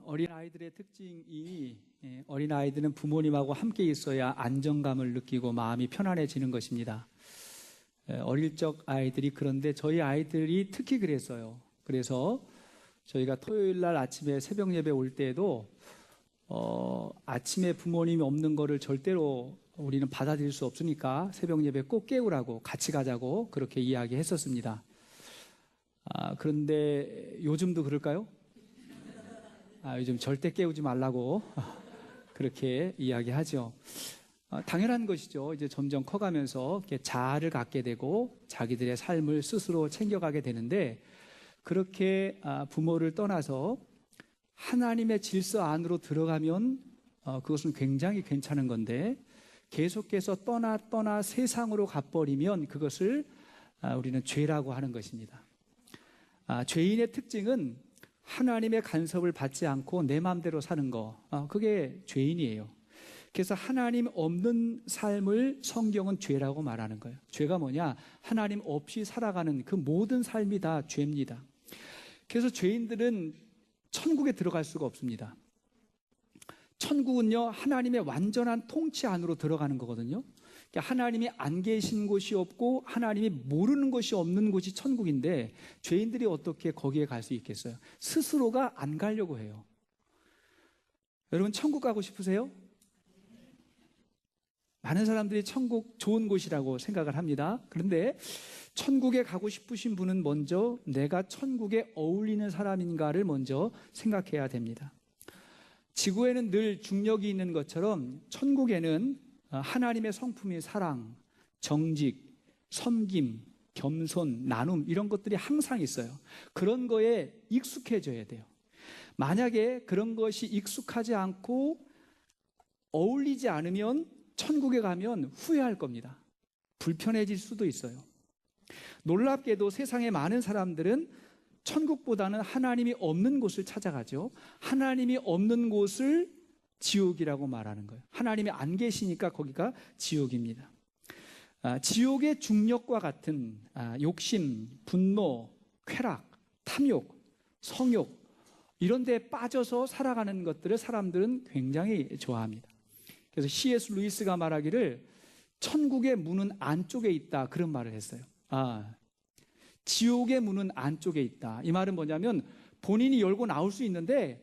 어린아이들의 특징이 어린아이들은 부모님하고 함께 있어야 안정감을 느끼고 마음이 편안해지는 것입니다. 어릴 적 아이들이 그런데 저희 아이들이 특히 그랬어요. 그래서 저희가 토요일 날 아침에 새벽 예배 올 때에도 아침에 부모님이 없는 거를 절대로 우리는 받아들일 수 없으니까 새벽 예배 꼭 깨우라고 같이 가자고 그렇게 이야기했었습니다. 그런데 요즘도 그럴까요? 요즘 절대 깨우지 말라고 그렇게 이야기하죠. 당연한 것이죠. 이제 점점 커가면서 이렇게 자아를 갖게 되고 자기들의 삶을 스스로 챙겨가게 되는데 그렇게 부모를 떠나서 하나님의 질서 안으로 들어가면 그것은 굉장히 괜찮은 건데 계속해서 떠나 세상으로 가버리면 그것을 우리는 죄라고 하는 것입니다. 죄인의 특징은 하나님의 간섭을 받지 않고 내 마음대로 사는 거, 그게 죄인이에요. 그래서 하나님 없는 삶을 성경은 죄라고 말하는 거예요. 죄가 뭐냐? 하나님 없이 살아가는 그 모든 삶이 다 죄입니다. 그래서 죄인들은 천국에 들어갈 수가 없습니다. 천국은요, 하나님의 완전한 통치 안으로 들어가는 거거든요. 그러니까 하나님이 안 계신 곳이 없고 하나님이 모르는 곳이 없는 곳이 천국인데 죄인들이 어떻게 거기에 갈 수 있겠어요? 스스로가 안 가려고 해요. 여러분, 천국 가고 싶으세요? 많은 사람들이 천국 좋은 곳이라고 생각을 합니다. 그런데 천국에 가고 싶으신 분은 먼저 내가 천국에 어울리는 사람인가를 먼저 생각해야 됩니다. 지구에는 늘 중력이 있는 것처럼 천국에는 하나님의 성품인 사랑, 정직, 섬김, 겸손, 나눔 이런 것들이 항상 있어요. 그런 거에 익숙해져야 돼요. 만약에 그런 것이 익숙하지 않고 어울리지 않으면 천국에 가면 후회할 겁니다. 불편해질 수도 있어요. 놀랍게도 세상의 많은 사람들은 천국보다는 하나님이 없는 곳을 찾아가죠. 하나님이 없는 곳을 지옥이라고 말하는 거예요. 하나님이 안 계시니까 거기가 지옥입니다. 지옥의 중력과 같은 욕심, 분노, 쾌락, 탐욕, 성욕 이런 데 빠져서 살아가는 것들을 사람들은 굉장히 좋아합니다. 그래서 C.S. 루이스가 말하기를 천국의 문은 안쪽에 있다 그런 말을 했어요. 지옥의 문은 안쪽에 있다. 이 말은 뭐냐면 본인이 열고 나올 수 있는데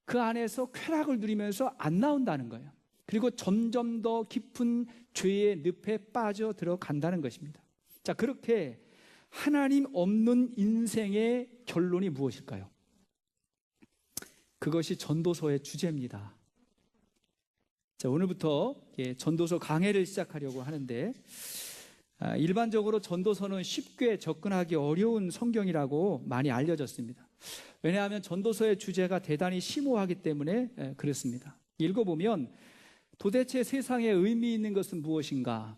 그 안에서 쾌락을 누리면서 안 나온다는 거예요. 그리고 점점 더 깊은 죄의 늪에 빠져 들어간다는 것입니다. 자, 그렇게 하나님 없는 인생의 결론이 무엇일까요? 그것이 전도서의 주제입니다. 자, 오늘부터 전도서 강해를 시작하려고 하는데 일반적으로 전도서는 쉽게 접근하기 어려운 성경이라고 많이 알려졌습니다. 왜냐하면 전도서의 주제가 대단히 심오하기 때문에 그렇습니다. 읽어보면 도대체 세상에 의미 있는 것은 무엇인가?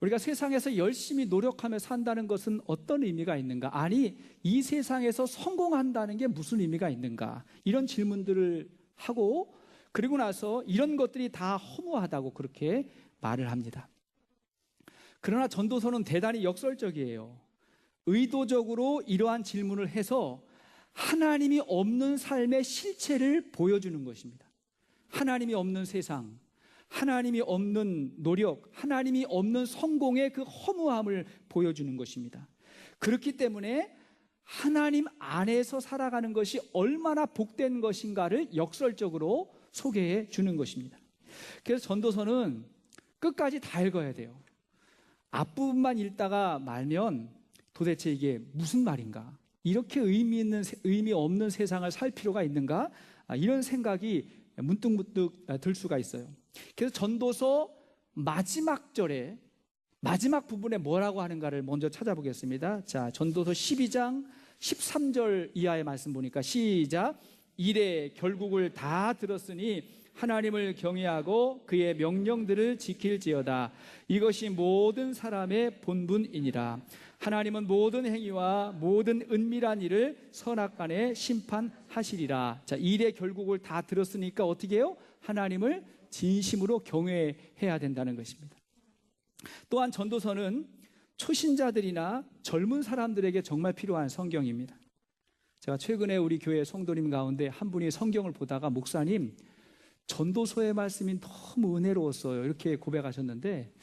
우리가 세상에서 열심히 노력하며 산다는 것은 어떤 의미가 있는가? 아니, 이 세상에서 성공한다는 게 무슨 의미가 있는가? 이런 질문들을 하고 그리고 나서 이런 것들이 다 허무하다고 그렇게 말을 합니다. 그러나 전도서는 대단히 역설적이에요. 의도적으로 이러한 질문을 해서 하나님이 없는 삶의 실체를 보여주는 것입니다. 하나님이 없는 세상, 하나님이 없는 노력, 하나님이 없는 성공의 그 허무함을 보여주는 것입니다. 그렇기 때문에 하나님 안에서 살아가는 것이 얼마나 복된 것인가를 역설적으로 소개해 주는 것입니다. 그래서 전도서는 끝까지 다 읽어야 돼요. 앞부분만 읽다가 말면 도대체 이게 무슨 말인가? 이렇게 의미 없는 세상을 살 필요가 있는가? 이런 생각이 문득문득 들 수가 있어요. 그래서 전도서 마지막 절에 마지막 부분에 뭐라고 하는가를 먼저 찾아보겠습니다. 자, 전도서 12장 13절 이하의 말씀 보니까 시작. 이래 결국을 다 들었으니 하나님을 경외하고 그의 명령들을 지킬지어다. 이것이 모든 사람의 본분이니라. 하나님은 모든 행위와 모든 은밀한 일을 선악간에 심판하시리라. 자, 일의 결국을 다 들었으니까 어떻게 해요? 하나님을 진심으로 경외해야 된다는 것입니다. 또한 전도서는 초신자들이나 젊은 사람들에게 정말 필요한 성경입니다. 제가 최근에 우리 교회 성도님 가운데 한 분이 성경을 보다가 목사님, 전도서의 말씀이 너무 은혜로웠어요, 이렇게 고백하셨는데,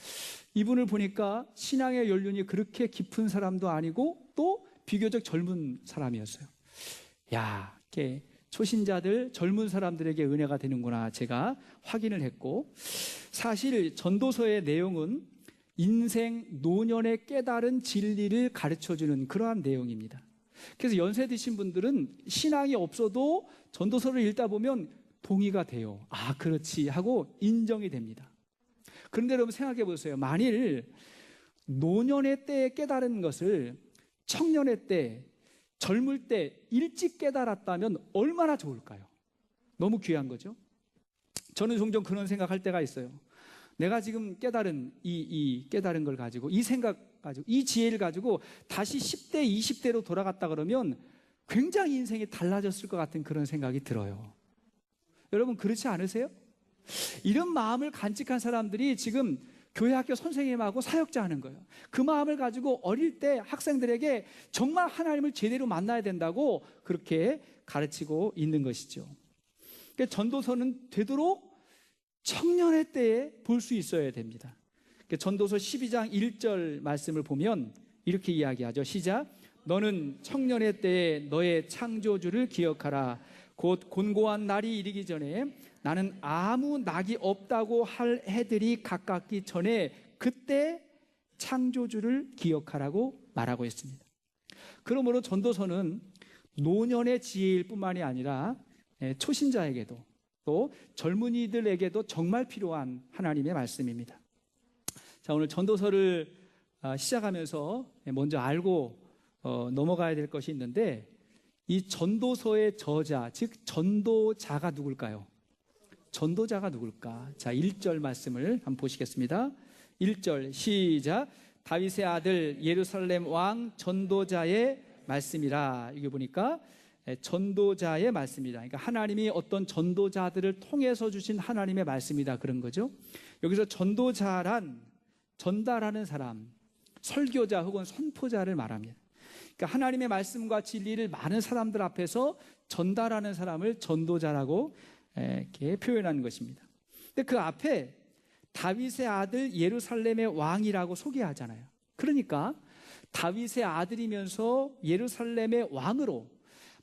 이분을 보니까 신앙의 연륜이 그렇게 깊은 사람도 아니고 또 비교적 젊은 사람이었어요. 야, 이렇게 초신자들, 젊은 사람들에게 은혜가 되는구나 제가 확인을 했고, 사실 전도서의 내용은 인생 노년의 깨달은 진리를 가르쳐주는 그러한 내용입니다. 그래서 연세 드신 분들은 신앙이 없어도 전도서를 읽다 보면 동의가 돼요. 아, 그렇지 하고 인정이 됩니다. 그런데 여러분 생각해 보세요. 만일 노년의 때에 깨달은 것을 청년의 때, 젊을 때 일찍 깨달았다면 얼마나 좋을까요? 너무 귀한 거죠. 저는 종종 그런 생각할 때가 있어요. 내가 지금 깨달은 이 깨달은 걸 가지고, 이 생각 가지고, 이 지혜를 가지고 다시 10대, 20대로 돌아갔다 그러면 굉장히 인생이 달라졌을 것 같은 그런 생각이 들어요. 여러분 그렇지 않으세요? 이런 마음을 간직한 사람들이 지금 교회 학교 선생님하고 사역자 하는 거예요. 그 마음을 가지고 어릴 때 학생들에게 정말 하나님을 제대로 만나야 된다고 그렇게 가르치고 있는 것이죠. 그러니까 전도서는 되도록 청년의 때에 볼 수 있어야 됩니다. 전도서 12장 1절 말씀을 보면 이렇게 이야기하죠. 시작. 너는 청년의 때에 너의 창조주를 기억하라. 곧 곤고한 날이 이르기 전에 나는 아무 낙이 없다고 할 해들이 가깝기 전에 그때 창조주를 기억하라고 말하고 있습니다. 그러므로 전도서는 노년의 지혜일 뿐만이 아니라 초신자에게도 또 젊은이들에게도 정말 필요한 하나님의 말씀입니다. 자, 오늘 전도서를 시작하면서 먼저 알고 넘어가야 될 것이 있는데, 이 전도서의 저자, 즉 전도자가 누굴까요? 전도자가 누굴까? 자, 1절 말씀을 한번 보시겠습니다. 1절 시작. 다윗의 아들 예루살렘 왕 전도자의 말씀이라. 이게 보니까 전도자의 말씀이다. 그러니까 하나님이 어떤 전도자들을 통해서 주신 하나님의 말씀이다, 그런 거죠. 여기서 전도자란 전달하는 사람, 설교자 혹은 선포자를 말합니다. 그러니까 하나님의 말씀과 진리를 많은 사람들 앞에서 전달하는 사람을 전도자라고 이렇게 표현하는 것입니다. 근데 그 앞에 다윗의 아들 예루살렘의 왕이라고 소개하잖아요. 그러니까 다윗의 아들이면서 예루살렘의 왕으로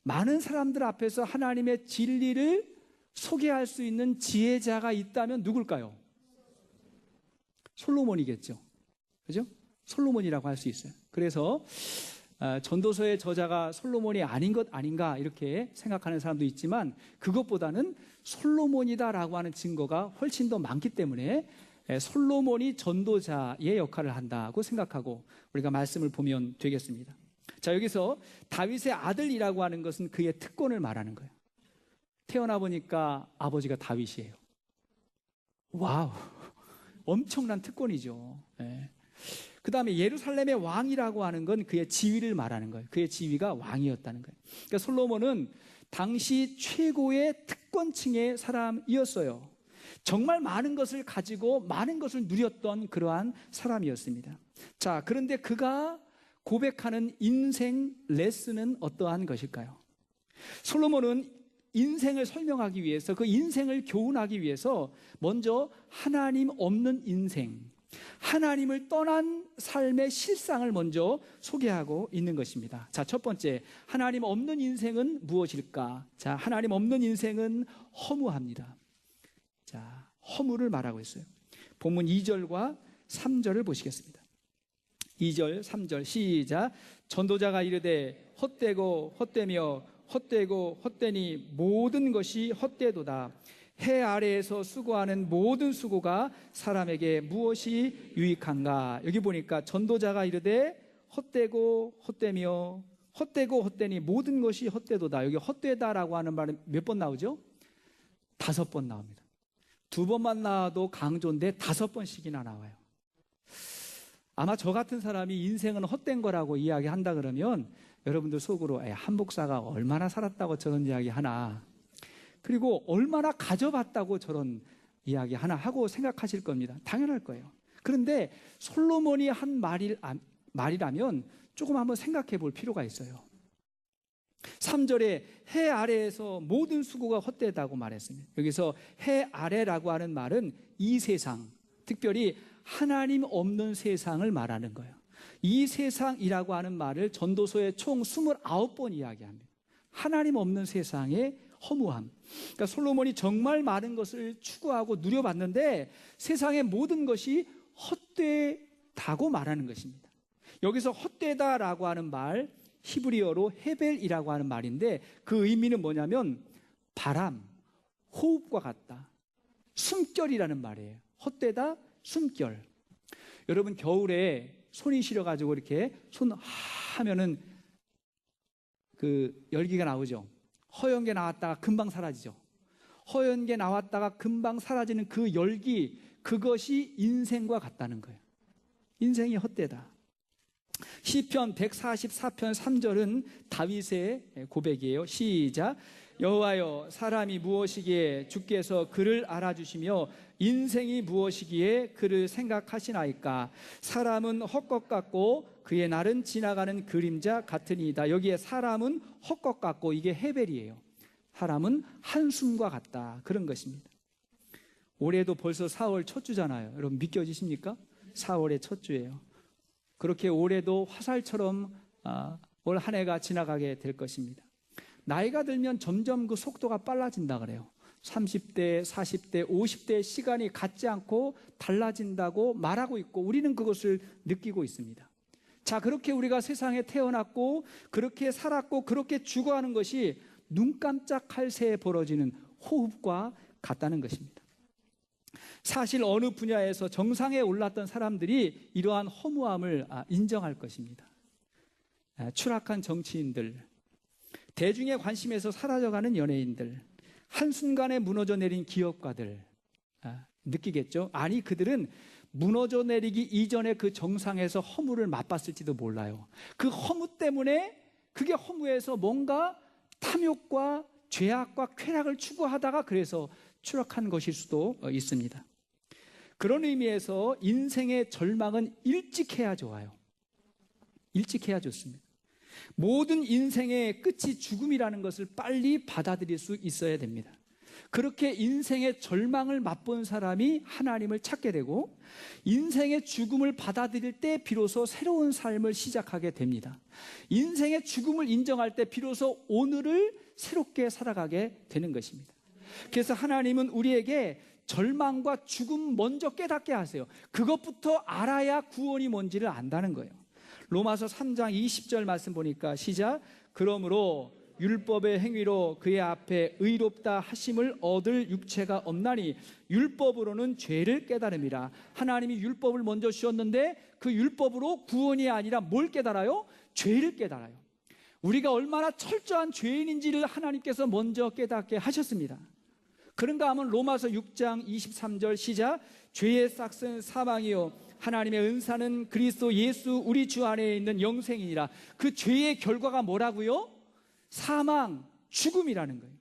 많은 사람들 앞에서 하나님의 진리를 소개할 수 있는 지혜자가 있다면 누굴까요? 솔로몬이겠죠. 그죠? 솔로몬이라고 할 수 있어요. 그래서 전도서의 저자가 솔로몬이 아닌 것 아닌가 이렇게 생각하는 사람도 있지만, 그것보다는 솔로몬이다라고 하는 증거가 훨씬 더 많기 때문에 솔로몬이 전도자의 역할을 한다고 생각하고 우리가 말씀을 보면 되겠습니다. 자, 여기서 다윗의 아들이라고 하는 것은 그의 특권을 말하는 거예요. 태어나 보니까 아버지가 다윗이에요. 와우, 엄청난 특권이죠. 그 다음에 예루살렘의 왕이라고 하는 건 그의 지위를 말하는 거예요. 그의 지위가 왕이었다는 거예요. 그러니까 솔로몬은 당시 최고의 특권층의 사람이었어요. 정말 많은 것을 가지고 많은 것을 누렸던 그러한 사람이었습니다. 자, 그런데 그가 고백하는 인생 레슨은 어떠한 것일까요? 솔로몬은 인생을 설명하기 위해서, 그 인생을 교훈하기 위해서 먼저 하나님 없는 인생, 하나님을 떠난 삶의 실상을 먼저 소개하고 있는 것입니다. 자, 첫 번째, 하나님 없는 인생은 무엇일까? 자, 하나님 없는 인생은 허무합니다. 자, 허무를 말하고 있어요. 본문 2절과 3절을 보시겠습니다. 2절, 3절 시작. 전도자가 이르되 헛되고 헛되며 헛되고 헛되니 모든 것이 헛되도다. 해 아래에서 수고하는 모든 수고가 사람에게 무엇이 유익한가? 여기 보니까 전도자가 이르되 헛되고 헛되며 헛되고 헛되니 모든 것이 헛되도다. 여기 헛되다라고 하는 말은 몇 번 나오죠? 5번 나옵니다. 2번만 나와도 강조인데 5번씩이나 나와요. 아마 저 같은 사람이 인생은 헛된 거라고 이야기한다 그러면 여러분들 속으로 한 목사가 얼마나 살았다고 저런 이야기 하나, 그리고 얼마나 가져봤다고 저런 이야기 하나 하고 생각하실 겁니다. 당연할 거예요. 그런데 솔로몬이 한 말이라면 조금 한번 생각해 볼 필요가 있어요. 3절에 해 아래에서 모든 수고가 헛되다고 말했습니다. 여기서 해 아래라고 하는 말은 이 세상, 특별히 하나님 없는 세상을 말하는 거예요. 이 세상이라고 하는 말을 전도서에 총 29번 이야기합니다. 하나님 없는 세상의 허무함. 그러니까 솔로몬이 정말 많은 것을 추구하고 누려봤는데 세상의 모든 것이 헛되다고 말하는 것입니다. 여기서 헛되다라고 하는 말, 히브리어로 헤벨이라고 하는 말인데 그 의미는 뭐냐면 바람, 호흡과 같다, 숨결이라는 말이에요. 헛되다, 숨결. 여러분 겨울에 손이 시려가지고 이렇게 손 하면은 그 열기가 나오죠. 허연 게 나왔다가 금방 사라지죠. 허연 게 나왔다가 금방 사라지는 그 열기, 그것이 인생과 같다는 거예요. 인생이 헛되다. 시편 144편 3절은 다윗의 고백이에요. 시작. 여호와여, 사람이 무엇이기에 주께서 그를 알아주시며 인생이 무엇이기에 그를 생각하시나이까. 사람은 헛것 같고 그의 날은 지나가는 그림자 같으니이다. 여기에 사람은 헛것 같고, 이게 헤벨이에요. 사람은 한숨과 같다, 그런 것입니다. 올해도 벌써 4월 첫 주잖아요. 여러분 믿겨지십니까? 4월의 첫 주예요. 그렇게 올해도 화살처럼 올 한 해가 지나가게 될 것입니다. 나이가 들면 점점 그 속도가 빨라진다 그래요. 30대, 40대, 50대 시간이 같지 않고 달라진다고 말하고 있고 우리는 그것을 느끼고 있습니다. 자, 그렇게 우리가 세상에 태어났고 그렇게 살았고 그렇게 죽어가는 것이 눈 깜짝할 새에 벌어지는 호흡과 같다는 것입니다. 사실 어느 분야에서 정상에 올랐던 사람들이 이러한 허무함을 인정할 것입니다. 추락한 정치인들, 대중의 관심에서 사라져가는 연예인들, 한순간에 무너져 내린 기업가들 느끼겠죠? 아니, 그들은 무너져 내리기 이전에 그 정상에서 허무를 맛봤을지도 몰라요. 그 허무 때문에, 그게 허무해서 뭔가 탐욕과 죄악과 쾌락을 추구하다가 그래서 추락한 것일 수도 있습니다. 그런 의미에서 인생의 절망은 일찍 해야 좋아요. 일찍 해야 좋습니다. 모든 인생의 끝이 죽음이라는 것을 빨리 받아들일 수 있어야 됩니다. 그렇게 인생의 절망을 맛본 사람이 하나님을 찾게 되고 인생의 죽음을 받아들일 때 비로소 새로운 삶을 시작하게 됩니다. 인생의 죽음을 인정할 때 비로소 오늘을 새롭게 살아가게 되는 것입니다. 그래서 하나님은 우리에게 절망과 죽음 먼저 깨닫게 하세요. 그것부터 알아야 구원이 뭔지를 안다는 거예요. 로마서 3장 20절 말씀 보니까 시작. 그러므로 율법의 행위로 그의 앞에 의롭다 하심을 얻을 육체가 없나니 율법으로는 죄를 깨달음이라. 하나님이 율법을 먼저 주셨는데 그 율법으로 구원이 아니라 뭘 깨달아요? 죄를 깨달아요. 우리가 얼마나 철저한 죄인인지를 하나님께서 먼저 깨닫게 하셨습니다. 그런가 하면 로마서 6장 23절 시작. 죄의 싹은 사망이요 하나님의 은사는 그리스도 예수 우리 주 안에 있는 영생이니라. 그 죄의 결과가 뭐라고요? 사망, 죽음이라는 거예요.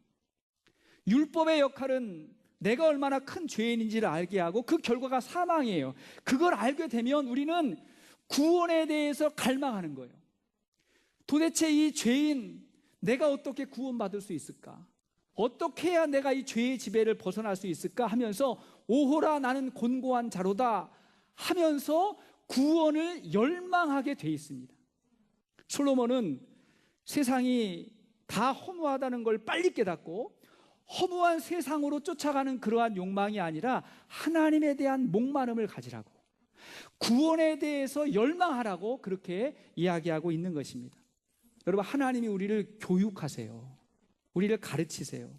율법의 역할은 내가 얼마나 큰 죄인인지를 알게 하고 그 결과가 사망이에요. 그걸 알게 되면 우리는 구원에 대해서 갈망하는 거예요. 도대체 이 죄인, 내가 어떻게 구원받을 수 있을까? 어떻게 해야 내가 이 죄의 지배를 벗어날 수 있을까 하면서 오호라 나는 곤고한 자로다 하면서 구원을 열망하게 돼 있습니다. 솔로몬은 세상이 다 허무하다는 걸 빨리 깨닫고 허무한 세상으로 쫓아가는 그러한 욕망이 아니라 하나님에 대한 목마름을 가지라고, 구원에 대해서 열망하라고 그렇게 이야기하고 있는 것입니다. 여러분, 하나님이 우리를 교육하세요. 우리를 가르치세요.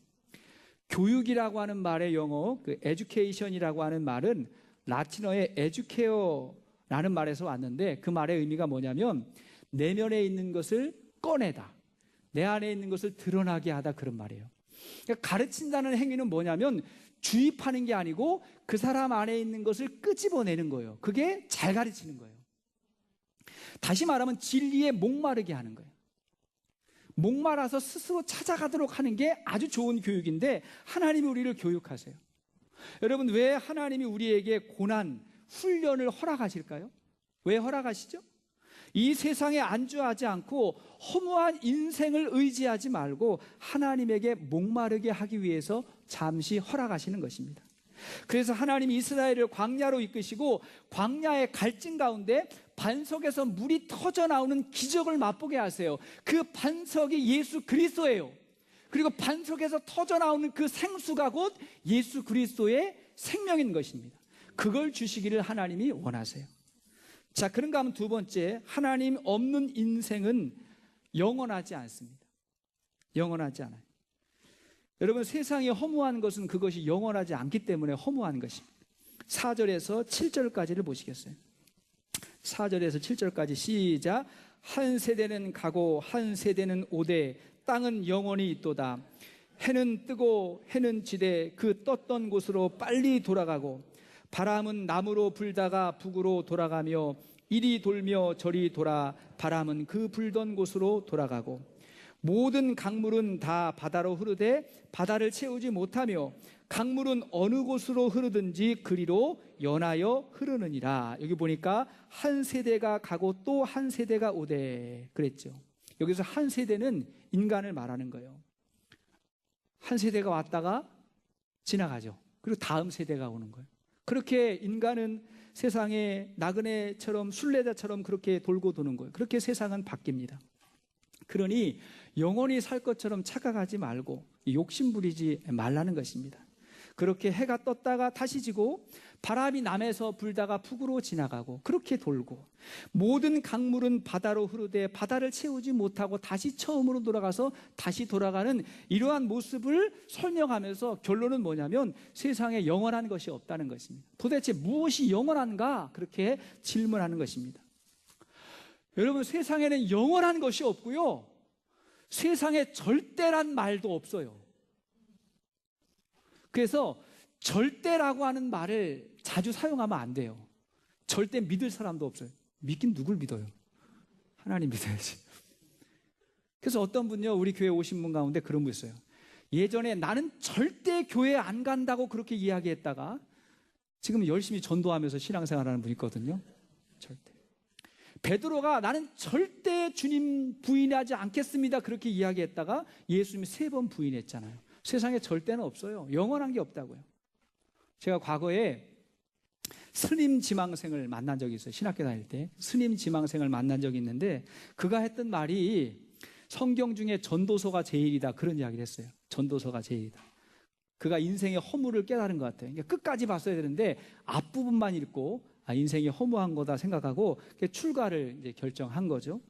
교육이라고 하는 말의 영어 그 education이라고 하는 말은 라틴어의 educare라는 말에서 왔는데 그 말의 의미가 뭐냐면 내면에 있는 것을 꺼내다, 내 안에 있는 것을 드러나게 하다, 그런 말이에요. 그러니까 가르친다는 행위는 뭐냐면 주입하는 게 아니고 그 사람 안에 있는 것을 끄집어내는 거예요. 그게 잘 가르치는 거예요. 다시 말하면 진리에 목마르게 하는 거예요. 목말라서 스스로 찾아가도록 하는 게 아주 좋은 교육인데 하나님이 우리를 교육하세요. 여러분, 왜 하나님이 우리에게 고난, 훈련을 허락하실까요? 왜 허락하시죠? 이 세상에 안주하지 않고 허무한 인생을 의지하지 말고 하나님에게 목마르게 하기 위해서 잠시 허락하시는 것입니다. 그래서 하나님이 이스라엘을 광야로 이끄시고 광야의 갈증 가운데 반석에서 물이 터져 나오는 기적을 맛보게 하세요. 그 반석이 예수 그리스도예요. 그리고 반석에서 터져 나오는 그 생수가 곧 예수 그리스도의 생명인 것입니다. 그걸 주시기를 하나님이 원하세요. 자, 그런가 하면 두 번째, 하나님 없는 인생은 영원하지 않습니다. 영원하지 않아요. 여러분, 세상이 허무한 것은 그것이 영원하지 않기 때문에 허무한 것입니다. 4절에서 7절까지를 보시겠어요? 4절에서 7절까지 시작. 한 세대는 가고 한 세대는 오되 땅은 영원히 있도다. 해는 뜨고 해는 지되 그 떴던 곳으로 빨리 돌아가고 바람은 남으로 불다가 북으로 돌아가며 이리 돌며 저리 돌아 바람은 그 불던 곳으로 돌아가고 모든 강물은 다 바다로 흐르되 바다를 채우지 못하며 강물은 어느 곳으로 흐르든지 그리로 연하여 흐르느니라. 여기 보니까 한 세대가 가고 또 한 세대가 오되 그랬죠. 여기서 한 세대는 인간을 말하는 거예요. 한 세대가 왔다가 지나가죠. 그리고 다음 세대가 오는 거예요. 그렇게 인간은 세상에 나그네처럼 순례자처럼 그렇게 돌고 도는 거예요. 그렇게 세상은 바뀝니다. 그러니 영원히 살 것처럼 착각하지 말고 욕심 부리지 말라는 것입니다. 그렇게 해가 떴다가 다시 지고 바람이 남에서 불다가 북으로 지나가고 그렇게 돌고 모든 강물은 바다로 흐르되 바다를 채우지 못하고 다시 처음으로 돌아가서 다시 돌아가는 이러한 모습을 설명하면서 결론은 뭐냐면 세상에 영원한 것이 없다는 것입니다. 도대체 무엇이 영원한가? 그렇게 질문하는 것입니다. 여러분, 세상에는 영원한 것이 없고요, 세상에 절대란 말도 없어요. 그래서 절대라고 하는 말을 자주 사용하면 안 돼요. 절대 믿을 사람도 없어요. 믿긴 누굴 믿어요? 하나님 믿어야지. 그래서 어떤 분요, 우리 교회 오신 분 가운데 그런 분 있어요. 예전에 나는 절대 교회 안 간다고 그렇게 이야기했다가 지금 열심히 전도하면서 신앙생활하는 분이 있거든요. 절대. 베드로가 나는 절대 주님 부인하지 않겠습니다 그렇게 이야기했다가 예수님이 3번 부인했잖아요. 세상에 절대는 없어요. 영원한 게 없다고요. 제가 과거에 스님 지망생을 만난 적이 있어요. 신학교 다닐 때 스님 지망생을 만난 적이 있는데 그가 했던 말이 성경 중에 전도서가 제일이다 그런 이야기를 했어요. 전도서가 제일이다. 그가 인생의 허물을 깨달은 것 같아요. 그러니까 끝까지 봤어야 되는데 앞부분만 읽고 인생이 허무한 거다 생각하고 출가를 이제 결정한 거죠.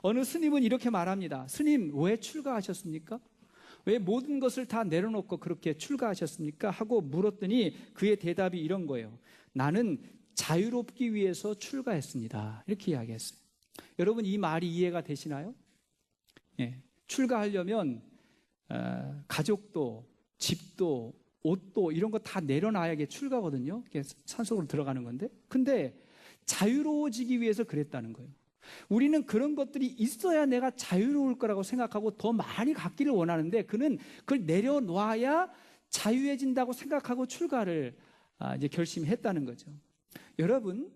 어느 스님은 이렇게 말합니다. 스님, 왜 출가하셨습니까? 왜 모든 것을 다 내려놓고 그렇게 출가하셨습니까? 하고 물었더니 그의 대답이 이런 거예요. 나는 자유롭기 위해서 출가했습니다. 이렇게 이야기했어요. 여러분, 이 말이 이해가 되시나요? 예, 출가하려면 가족도 집도 옷도 이런 거 다 내려놔야 이게 출가거든요. 이게 산속으로 들어가는 건데, 근데 자유로워지기 위해서 그랬다는 거예요. 우리는 그런 것들이 있어야 내가 자유로울 거라고 생각하고 더 많이 갖기를 원하는데 그는 그걸 내려놔야 자유해진다고 생각하고 출가를 이제 결심했다는 거죠. 여러분,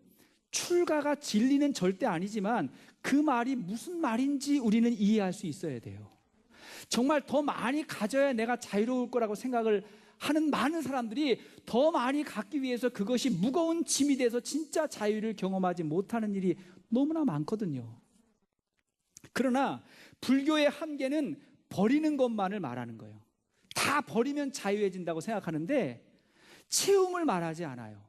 출가가 진리는 절대 아니지만 그 말이 무슨 말인지 우리는 이해할 수 있어야 돼요. 정말 더 많이 가져야 내가 자유로울 거라고 생각을 하는 많은 사람들이 더 많이 갖기 위해서 그것이 무거운 짐이 돼서 진짜 자유를 경험하지 못하는 일이 너무나 많거든요. 그러나 불교의 한계는 버리는 것만을 말하는 거예요. 다 버리면 자유해진다고 생각하는데 채움을 말하지 않아요.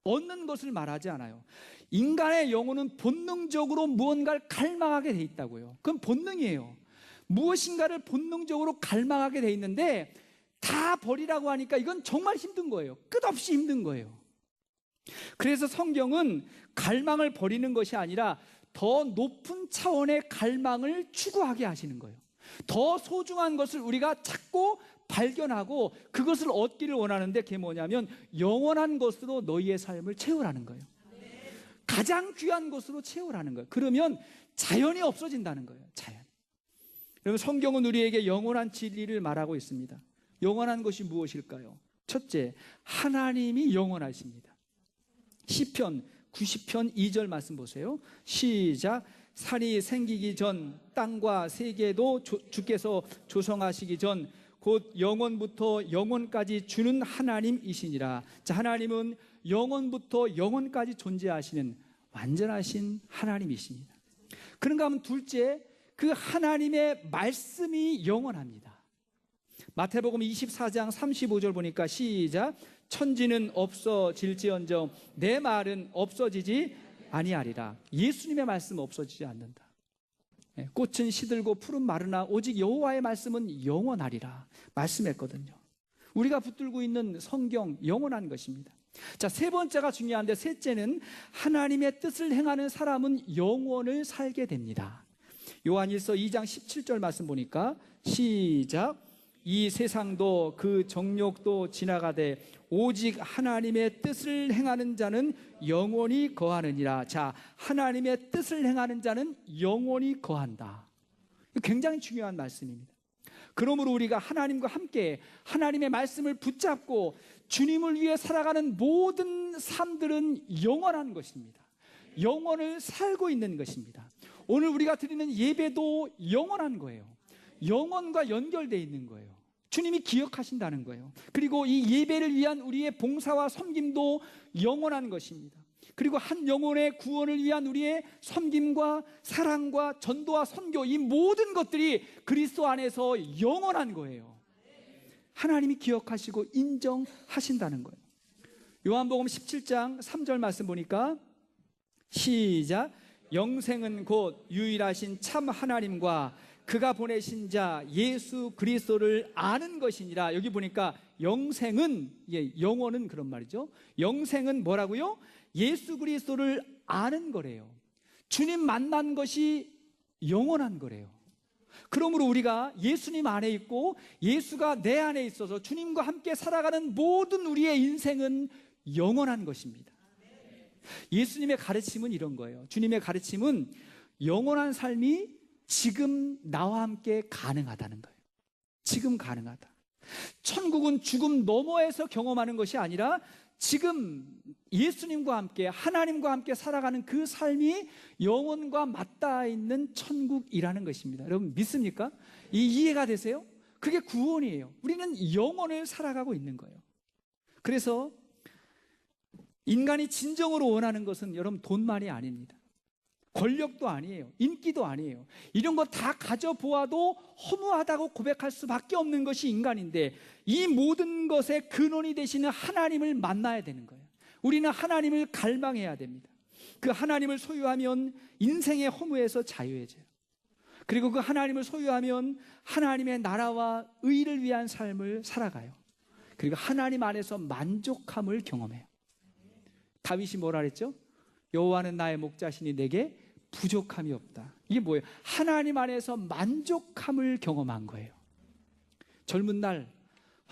얻는 것을 말하지 않아요. 인간의 영혼은 본능적으로 무언가를 갈망하게 돼 있다고요. 그건 본능이에요. 무엇인가를 본능적으로 갈망하게 돼 있는데 다 버리라고 하니까 이건 정말 힘든 거예요. 끝없이 힘든 거예요. 그래서 성경은 갈망을 버리는 것이 아니라 더 높은 차원의 갈망을 추구하게 하시는 거예요. 더 소중한 것을 우리가 찾고 발견하고 그것을 얻기를 원하는데 그게 뭐냐면 영원한 것으로 너희의 삶을 채우라는 거예요. 가장 귀한 것으로 채우라는 거예요. 그러면 자연이 없어진다는 거예요. 자연. 여러분, 성경은 우리에게 영원한 진리를 말하고 있습니다. 영원한 것이 무엇일까요? 첫째, 하나님이 영원하십니다. 시편 90편 2절 말씀 보세요. 시작. 산이 생기기 전 땅과 세계도 주께서 조성하시기 전 곧 영원부터 영원까지 주는 하나님이시니라. 자, 하나님은 영원부터 영원까지 존재하시는 완전하신 하나님이십니다. 그런가 하면 둘째, 그 하나님의 말씀이 영원합니다. 마태복음 24장 35절 보니까 시작. 천지는 없어질지언정 내 말은 없어지지 아니하리라. 예수님의 말씀은 없어지지 않는다. 꽃은 시들고 푸른 마르나 오직 여호와의 말씀은 영원하리라 말씀했거든요. 우리가 붙들고 있는 성경 영원한 것입니다. 자, 세 번째가 중요한데, 셋째는 하나님의 뜻을 행하는 사람은 영원을 살게 됩니다. 요한일서 2장 17절 말씀 보니까 시작. 이 세상도 그 정욕도 지나가되 오직 하나님의 뜻을 행하는 자는 영원히 거하느니라. 자, 하나님의 뜻을 행하는 자는 영원히 거한다. 굉장히 중요한 말씀입니다. 그러므로 우리가 하나님과 함께 하나님의 말씀을 붙잡고 주님을 위해 살아가는 모든 삶들은 영원한 것입니다. 영원을 살고 있는 것입니다. 오늘 우리가 드리는 예배도 영원한 거예요. 영원과 연결되어 있는 거예요. 주님이 기억하신다는 거예요. 그리고 이 예배를 위한 우리의 봉사와 섬김도 영원한 것입니다. 그리고 한 영혼의 구원을 위한 우리의 섬김과 사랑과 전도와 선교, 이 모든 것들이 그리스도 안에서 영원한 거예요. 하나님이 기억하시고 인정하신다는 거예요. 요한복음 17장 3절 말씀 보니까 시작. 영생은 곧 유일하신 참 하나님과 그가 보내신 자 예수 그리스도를 아는 것이니라. 여기 보니까 영생은, 영원은 그런 말이죠. 영생은 뭐라고요? 예수 그리스도를 아는 거래요. 주님 만난 것이 영원한 거래요. 그러므로 우리가 예수님 안에 있고 예수가 내 안에 있어서 주님과 함께 살아가는 모든 우리의 인생은 영원한 것입니다. 예수님의 가르침은 이런 거예요. 주님의 가르침은 영원한 삶이 지금 나와 함께 가능하다는 거예요. 지금 가능하다. 천국은 죽음 너머에서 경험하는 것이 아니라 지금 예수님과 함께 하나님과 함께 살아가는 그 삶이 영원과 맞닿아 있는 천국이라는 것입니다. 여러분 믿습니까? 이해가 되세요? 그게 구원이에요. 우리는 영원을 살아가고 있는 거예요. 그래서 인간이 진정으로 원하는 것은 여러분 돈만이 아닙니다. 권력도 아니에요. 인기도 아니에요. 이런 거 다 가져보아도 허무하다고 고백할 수밖에 없는 것이 인간인데, 이 모든 것의 근원이 되시는 하나님을 만나야 되는 거예요. 우리는 하나님을 갈망해야 됩니다. 그 하나님을 소유하면 인생의 허무에서 자유해져요. 그리고 그 하나님을 소유하면 하나님의 나라와 의를 위한 삶을 살아가요. 그리고 하나님 안에서 만족함을 경험해요. 다윗이 뭐라 그랬죠? 여호와는 나의 목자시니 내게 부족함이 없다. 이게 뭐예요? 하나님 안에서 만족함을 경험한 거예요. 젊은 날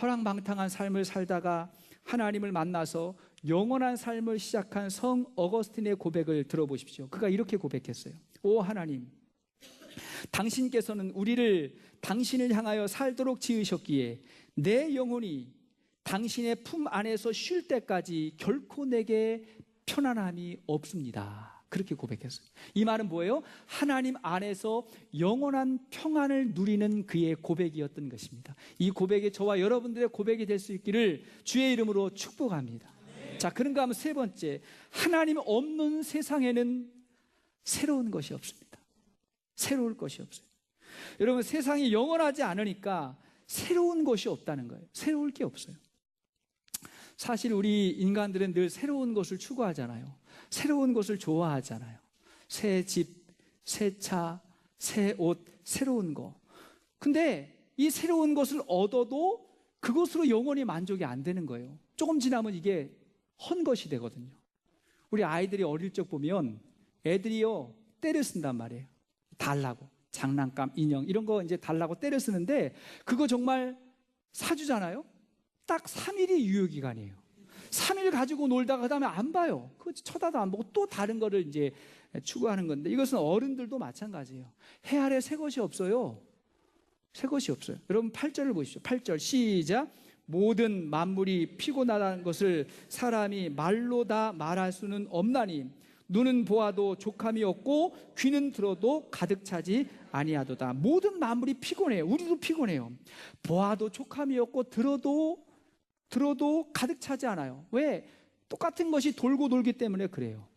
허랑방탕한 삶을 살다가 하나님을 만나서 영원한 삶을 시작한 성 어거스틴의 고백을 들어보십시오. 그가 이렇게 고백했어요. 오 하나님, 당신께서는 우리를 당신을 향하여 살도록 지으셨기에 내 영혼이 당신의 품 안에서 쉴 때까지 결코 내게 편안함이 없습니다. 그렇게 고백했어요. 이 말은 뭐예요? 하나님 안에서 영원한 평안을 누리는 그의 고백이었던 것입니다. 이 고백이 저와 여러분들의 고백이 될 수 있기를 주의 이름으로 축복합니다. 자, 그런가 하면 세 번째, 하나님 없는 세상에는 새로운 것이 없습니다. 새로울 것이 없어요. 여러분, 세상이 영원하지 않으니까 새로운 것이 없다는 거예요. 새로울 게 없어요. 사실 우리 인간들은 늘 새로운 것을 추구하잖아요. 새로운 것을 좋아하잖아요. 새 집, 새 차, 새 옷, 새로운 거. 근데 이 새로운 것을 얻어도 그것으로 영원히 만족이 안 되는 거예요. 조금 지나면 이게 헛 것이 되거든요. 우리 아이들이 어릴 적 보면 애들이요, 때를 쓴단 말이에요. 달라고. 장난감, 인형 이런 거 이제 달라고 때를 쓰는데 그거 정말 사주잖아요. 딱 3일이 유효기간이에요. 3일 가지고 놀다가 그다음에 안 봐요. 그거 쳐다도 안 보고 또 다른 거를 이제 추구하는 건데, 이것은 어른들도 마찬가지예요. 해 아래 새 것이 없어요. 새 것이 없어요. 여러분 8절을 보십시오. 8절 시작. 모든 만물이 피곤하다는 것을 사람이 말로 다 말할 수는 없나니 눈은 보아도 족함이 없고 귀는 들어도 가득 차지 아니하도다. 모든 만물이 피곤해요. 우리도 피곤해요. 보아도 족함이 없고 들어도 가득 차지 않아요. 왜? 똑같은 것이 돌고 돌기 때문에 그래요.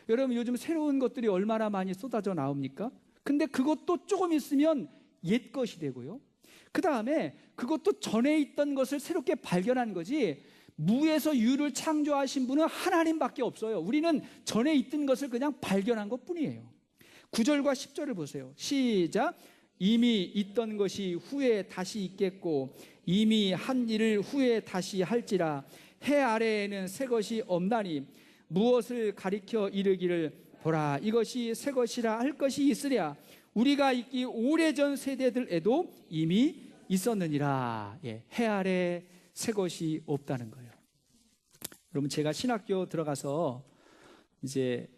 여러분, 요즘 새로운 것들이 얼마나 많이 쏟아져 나옵니까? 근데 그것도 조금 있으면 옛 것이 되고요, 그 다음에 그것도 전에 있던 것을 새롭게 발견한 거지, 무에서 유를 창조하신 분은 하나님밖에 없어요. 우리는 전에 있던 것을 그냥 발견한 것뿐이에요. 9절과 10절을 보세요. 시작. 이미 있던 것이 후에 다시 있겠고 이미 한 일을 후에 다시 할지라. 해 아래에는 새 것이 없나니 무엇을 가리켜 이르기를 보라 이것이 새 것이라 할 것이 있으랴. 우리가 있기 오래전 세대들에도 이미 있었느니라. 해 아래 새 것이 없다는 거예요. 여러분, 제가 신학교 들어가서 이제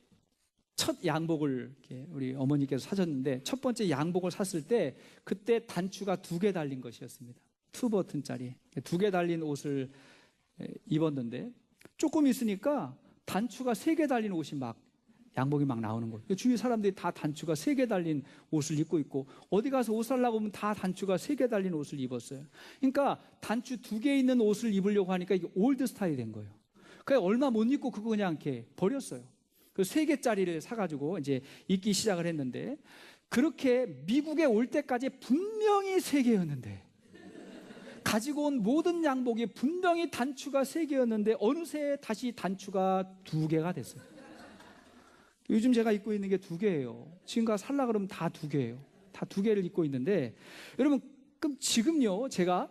첫 양복을 우리 어머니께서 사줬는데, 첫 번째 양복을 샀을 때 그때 단추가 2개 달린 것이었습니다. 2버튼짜리 2개 달린 옷을 입었는데, 조금 있으니까 단추가 3개 달린 옷이 막 양복이 막 나오는 거예요. 주위 사람들이 다 단추가 3개 달린 옷을 입고 있고, 어디 가서 옷 살라고 하면 다 단추가 3개 달린 옷을 입었어요. 그러니까 단추 2개 있는 옷을 입으려고 하니까 이게 올드 스타일이 된 거예요. 그냥 얼마 못 입고 그거 그냥 이렇게 버렸어요. 그 3개짜리를 사가지고 이제 입기 시작을 했는데, 그렇게 미국에 올 때까지 분명히 3개였는데, 가지고 온 모든 양복이 분명히 단추가 3개였는데 어느새 다시 단추가 2개가 됐어요. 요즘 제가 입고 있는 게 2개예요. 지금 가서 살라 그러면 다 2개예요. 다 2개를 입고 있는데, 여러분, 그럼 지금요, 제가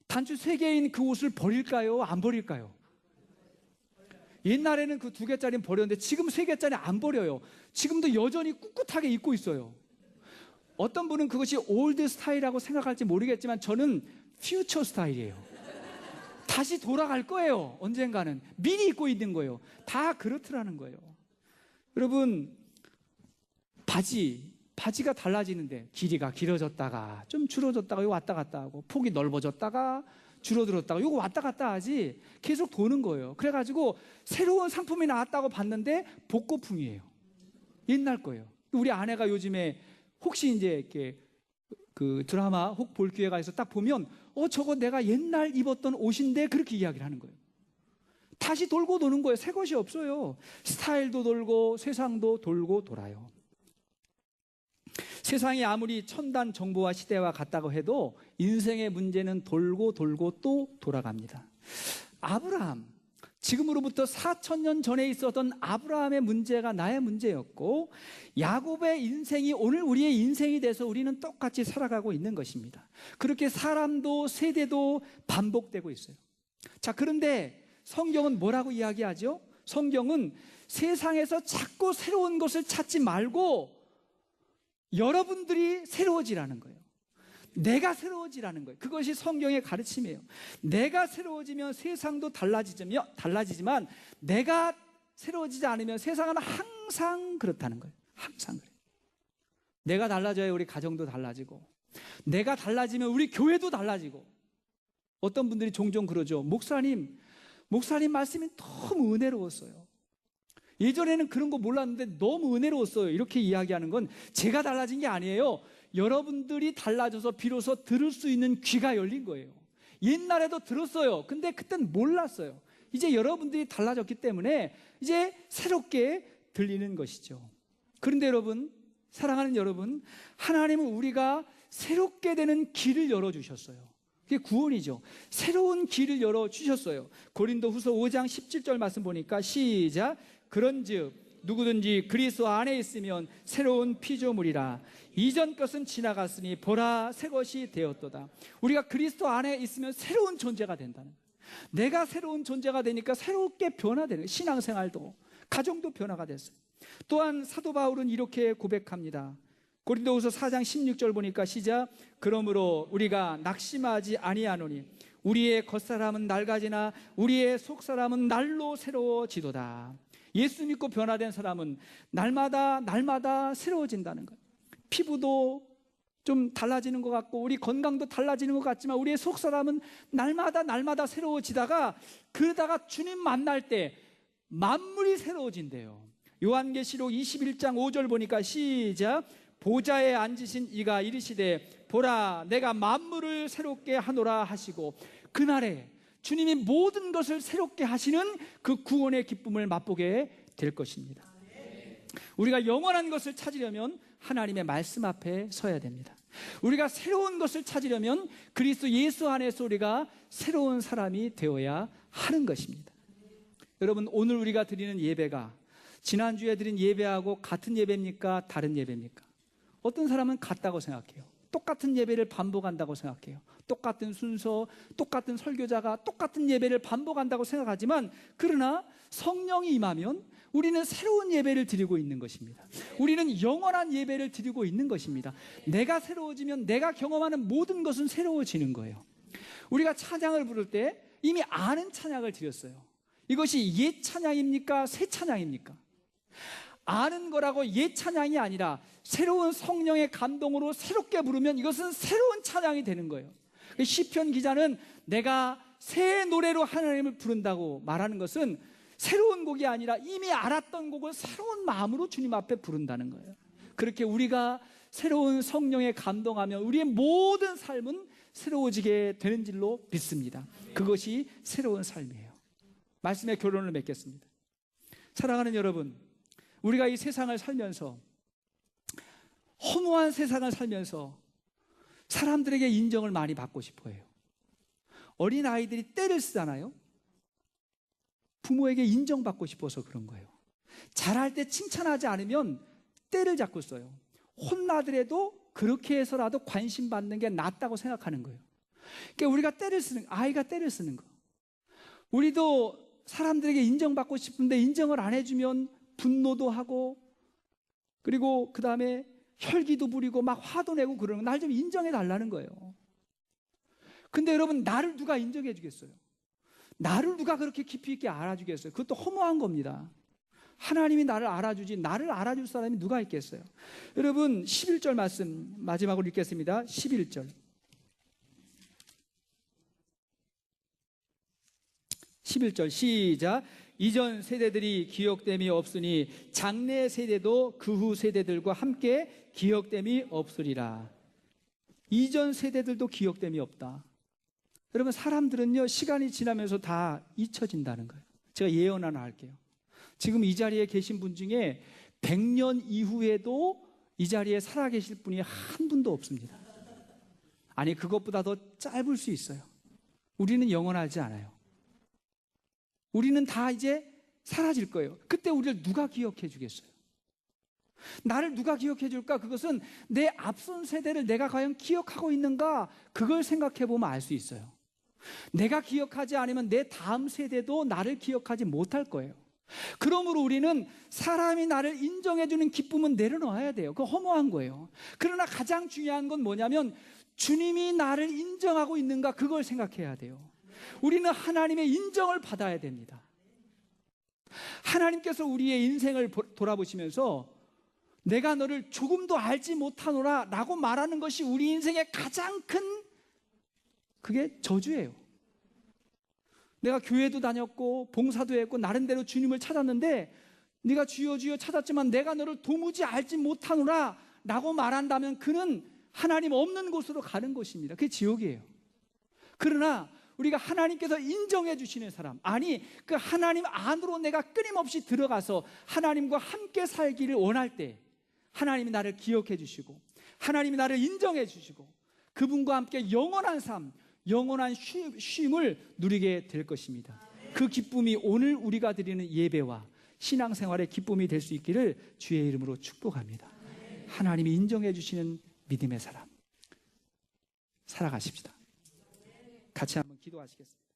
단추 3개인 그 옷을 버릴까요? 안 버릴까요? 옛날에는 그 2개짜리는 버렸는데 지금 3개짜리 안 버려요. 지금도 여전히 꿋꿋하게 입고 있어요. 어떤 분은 그것이 올드 스타일이라고 생각할지 모르겠지만 저는 퓨처 스타일이에요. 다시 돌아갈 거예요. 언젠가는. 미리 입고 있는 거예요. 다 그렇더라는 거예요. 여러분, 바지가 달라지는데, 길이가 길어졌다가 좀 줄어졌다가 이거 왔다 갔다 하고, 폭이 넓어졌다가 줄어들었다가 이거 왔다 갔다 하지, 계속 도는 거예요. 그래가지고 새로운 상품이 나왔다고 봤는데 복고풍이에요. 옛날 거예요. 우리 아내가 요즘에 혹시 이제 이렇게 그 드라마 혹 볼 기회가 있어 딱 보면 저거 내가 옛날 입었던 옷인데, 그렇게 이야기를 하는 거예요. 다시 돌고 도는 거예요. 새 것이 없어요. 스타일도 돌고 세상도 돌고 돌아요. 세상이 아무리 첨단 정보와 시대와 같다고 해도 인생의 문제는 돌고 돌고 또 돌아갑니다. 아브라함, 지금으로부터 4,000년 전에 있었던 아브라함의 문제가 나의 문제였고, 야곱의 인생이 오늘 우리의 인생이 돼서 우리는 똑같이 살아가고 있는 것입니다. 그렇게 사람도 세대도 반복되고 있어요. 자, 그런데 성경은 뭐라고 이야기하죠? 성경은 세상에서 자꾸 새로운 것을 찾지 말고 여러분들이 새로워지라는 거예요. 내가 새로워지라는 거예요. 그것이 성경의 가르침이에요. 내가 새로워지면 세상도 달라지지만 내가 새로워지지 않으면 세상은 항상 그렇다는 거예요. 항상 그래요. 내가 달라져야 우리 가정도 달라지고, 내가 달라지면 우리 교회도 달라지고. 어떤 분들이 종종 그러죠. 목사님 말씀이 너무 은혜로웠어요. 예전에는 그런 거 몰랐는데 너무 은혜로웠어요. 이렇게 이야기하는 건 제가 달라진 게 아니에요. 여러분들이 달라져서 비로소 들을 수 있는 귀가 열린 거예요. 옛날에도 들었어요. 근데 그땐 몰랐어요. 이제 여러분들이 달라졌기 때문에 이제 새롭게 들리는 것이죠. 그런데 여러분, 사랑하는 여러분, 하나님은 우리가 새롭게 되는 길을 열어주셨어요. 그게 구원이죠. 새로운 길을 열어주셨어요. 고린도후서 5장 17절 말씀 보니까 시작. 그런즉 누구든지 그리스도 안에 있으면 새로운 피조물이라. 이전 것은 지나갔으니 보라 새 것이 되었도다. 우리가 그리스도 안에 있으면 새로운 존재가 된다는 거예요. 내가 새로운 존재가 되니까 새롭게 변화되는 거예요. 신앙생활도, 가정도 변화가 됐어요. 또한 사도 바울은 이렇게 고백합니다. 고린도후서 4장 16절 보니까 시작. 그러므로 우리가 낙심하지 아니하노니 우리의 겉사람은 낡아지나 우리의 속사람은 날로 새로워지도다. 예수 믿고 변화된 사람은 날마다 새로워진다는 거예요. 피부도 좀 달라지는 것 같고 우리 건강도 달라지는 것 같지만 우리의 속사람은 날마다 새로워지다가 그러다가 주님 만날 때 만물이 새로워진대요. 요한계시록 21장 5절 보니까 시작. 보좌에 앉으신 이가 이르시되 보라 내가 만물을 새롭게 하노라 하시고 그날에 주님이 모든 것을 새롭게 하시는 그 구원의 기쁨을 맛보게 될 것입니다. 우리가 영원한 것을 찾으려면 하나님의 말씀 앞에 서야 됩니다. 우리가 새로운 것을 찾으려면 그리스도 예수 안에서 우리가 새로운 사람이 되어야 하는 것입니다. 여러분, 오늘 우리가 드리는 예배가 지난주에 드린 예배하고 같은 예배입니까? 다른 예배입니까? 어떤 사람은 같다고 생각해요. 똑같은 예배를 반복한다고 생각해요. 똑같은 순서, 똑같은 설교자가 똑같은 예배를 반복한다고 생각하지만 그러나 성령이 임하면 우리는 새로운 예배를 드리고 있는 것입니다. 우리는 영원한 예배를 드리고 있는 것입니다. 내가 새로워지면 내가 경험하는 모든 것은 새로워지는 거예요. 우리가 찬양을 부를 때 이미 아는 찬양을 드렸어요. 이것이 옛 찬양입니까? 새 찬양입니까? 아는 거라고 옛 찬양이 아니라 새로운 성령의 감동으로 새롭게 부르면 이것은 새로운 찬양이 되는 거예요. 시편 기자는 내가 새 노래로 하나님을 부른다고 말하는 것은 새로운 곡이 아니라 이미 알았던 곡을 새로운 마음으로 주님 앞에 부른다는 거예요. 그렇게 우리가 새로운 성령에 감동하면 우리의 모든 삶은 새로워지게 되는 줄로 믿습니다. 그것이 새로운 삶이에요. 말씀의 결론을 맺겠습니다. 사랑하는 여러분, 우리가 이 세상을 살면서 허무한 세상을 살면서 사람들에게 인정을 많이 받고 싶어 해요. 어린 아이들이 떼를 쓰잖아요. 부모에게 인정받고 싶어서 그런 거예요. 잘할 때 칭찬하지 않으면 떼를 잡고 써요. 혼나더라도 그렇게 해서라도 관심 받는 게 낫다고 생각하는 거예요. 그러니까 우리가 아이가 떼를 쓰는 거. 우리도 사람들에게 인정받고 싶은데 인정을 안 해주면 분노도 하고 그리고 그 다음에 혈기도 부리고 막 화도 내고 그러는 거. 날 좀 인정해 달라는 거예요. 근데 여러분, 나를 누가 인정해 주겠어요? 나를 누가 그렇게 깊이 있게 알아주겠어요? 그것도 허무한 겁니다. 하나님이 나를 알아주지 나를 알아줄 사람이 누가 있겠어요? 여러분, 11절 말씀 마지막으로 읽겠습니다. 11절 시작. 이전 세대들이 기억됨이 없으니 장래 세대도 그 후 세대들과 함께 기억됨이 없으리라. 이전 세대들도 기억됨이 없다. 여러분, 사람들은요 시간이 지나면서 다 잊혀진다는 거예요. 제가 예언 하나 할게요. 지금 이 자리에 계신 분 중에 100년 이후에도 이 자리에 살아계실 분이 한 분도 없습니다. 아니, 그것보다 더 짧을 수 있어요. 우리는 영원하지 않아요. 우리는 다 이제 사라질 거예요. 그때 우리를 누가 기억해 주겠어요? 나를 누가 기억해 줄까? 그것은 내 앞선 세대를 내가 과연 기억하고 있는가? 그걸 생각해 보면 알 수 있어요. 내가 기억하지 않으면 내 다음 세대도 나를 기억하지 못할 거예요. 그러므로 우리는 사람이 나를 인정해 주는 기쁨은 내려놓아야 돼요. 그거 허무한 거예요. 그러나 가장 중요한 건 뭐냐면 주님이 나를 인정하고 있는가? 그걸 생각해야 돼요. 우리는 하나님의 인정을 받아야 됩니다. 하나님께서 우리의 인생을 돌아보시면서 내가 너를 조금도 알지 못하노라 라고 말하는 것이 우리 인생의 가장 큰 그게 저주예요. 내가 교회도 다녔고 봉사도 했고 나름대로 주님을 찾았는데 네가 주여 주여 찾았지만 내가 너를 도무지 알지 못하노라 라고 말한다면 그는 하나님 없는 곳으로 가는 것입니다. 그게 지옥이에요. 그러나 우리가 하나님께서 인정해 주시는 사람, 아니 그 하나님 안으로 내가 끊임없이 들어가서 하나님과 함께 살기를 원할 때 하나님이 나를 기억해 주시고 하나님이 나를 인정해 주시고 그분과 함께 영원한 삶, 영원한 쉼을 누리게 될 것입니다. 그 기쁨이 오늘 우리가 드리는 예배와 신앙생활의 기쁨이 될 수 있기를 주의 이름으로 축복합니다. 하나님이 인정해 주시는 믿음의 사람 살아가십시다. 같이 한번 기도하시겠습니다.